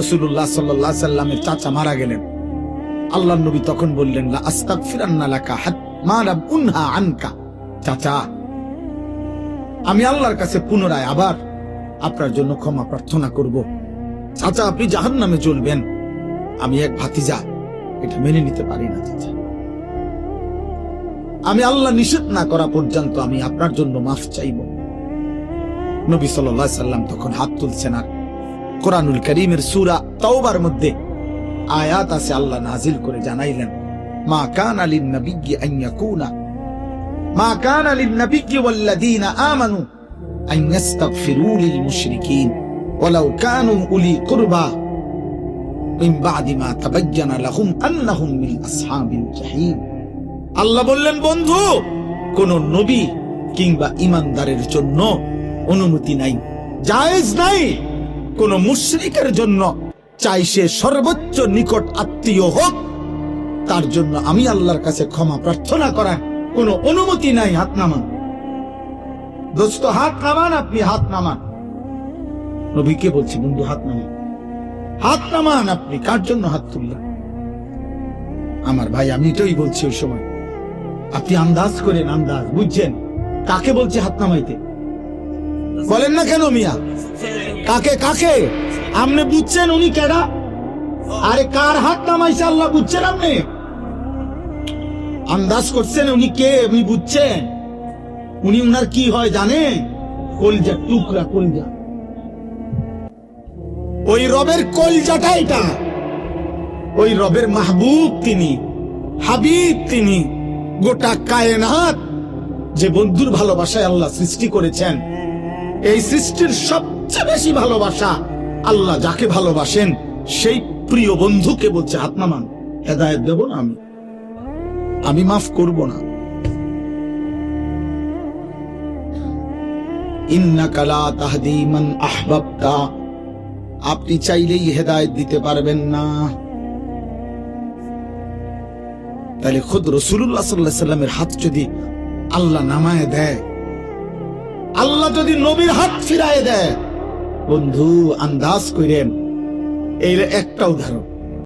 রাসূলুল্লাহ সাল্লাল্লাহু আলাইহি সাল্লামের চাচা মারা গেলেন। আল্লাহর নবী তখন বললেন, লা আস্তাগফিরান্না লাকা মা লাম উনহা আনকা। চাচা, আমি আল্লাহর কাছে পুনরায় আবার আপনার জন্য ক্ষমা প্রার্থনা করব। চাচা, আপনি জাহান্নামে জ্বলবেন, আমি এক ভাতিজা এটা মেনে নিতে পারি না। চাচা, আমি আল্লাহ নিষেধ না করা পর্যন্ত আমি আপনার জন্য মাফ চাইব। নবী সাল্লাল্লাহু আলাইহি সাল্লাম তখন হাত তুলছেন, আর কোরআনুল কারীমের সূরা তাওবার মধ্যে আয়াত আছে, আল্লাহ নাজিল করে জানাইলেন, মা কানা লিন নাবিয়্যি আন ইয়াকুনা মা কানা লিন নাবিয়্যি ওয়াল্লাযীনা আমানু আন ইস্তাগফিরু লিল মুশরিকিন ওয়ালাউ কানু উলি কুরবা মিন বা'দি মা তাবায়্যানা লাহুম আন্নাহুম মিন আসহাবিল জাহিম। আল্লাহ বললেন, বন্ধু, কোন নবী কিংবা ঈমানদারের জন্য অনুমতি নাই, জায়েজ নাই কোন মুশরিকের জন্য, চাই সে সর্বোচ্চ নিকট আত্মীয় হোক, তার জন্য আমি আল্লাহর কাছে ক্ষমা প্রার্থনা করার কোন অনুমতি নাই। হাত নামান দোস্ত, হাত নামান, আপনি হাত নামান। নবীকে বলছি, বন্ধু হাত নামান, হাত নামান। আপনি কার জন্য হাত তুললেন? আমার ভাই, আমি এটাই বলছি ওই সময়, আপনি আন্দাজ করেন, আন্দাজ বুঝছেন কাকে বলছি হাত নামাইতে? বলেন না কেন মিয়া, কাকে কাকে? আপনি বুঝছেন উনি কেডা? আরে কার হাত নামাইছে আল্লাহ বুঝছেন? আপনি আন্দাজ করছেন উনি কে? উনি বুঝছেন উনি উনার কি হয় জানেন? কলজা টুকরা, কলজা। ওই রবের কলজাটা এটা, ওই রবের মাহবুব তিনি, হাবিব তিনি। গোটা কায়নাত যে বন্ধুর ভালোবাসায় আল্লাহ সৃষ্টি করেছেন, এই সৃষ্টির সবচেয়ে বেশি ভালোবাসা আল্লাহ যাকে ভালোবাসেন সেই প্রিয় বন্ধুকে বলছে হাত নামান। হেদায়েত দেব না আমি মাফ করব না। ইন্নাকা লা তাহদি মান আহবাবতা, আপনি চাইলেই হেদায়েত দিতে পারবেন না। তাহলে খুদ রাসূলুল্লাহ সাল্লাল্লাহু আলাইহি সাল্লামের হাত যদি আল্লাহ নামায় দেয়, আল্লাহ যদি নবীর হাত ফিরায় দেয়, বন্ধু আন্দাজ করেন। এই একটা উদাহরণ।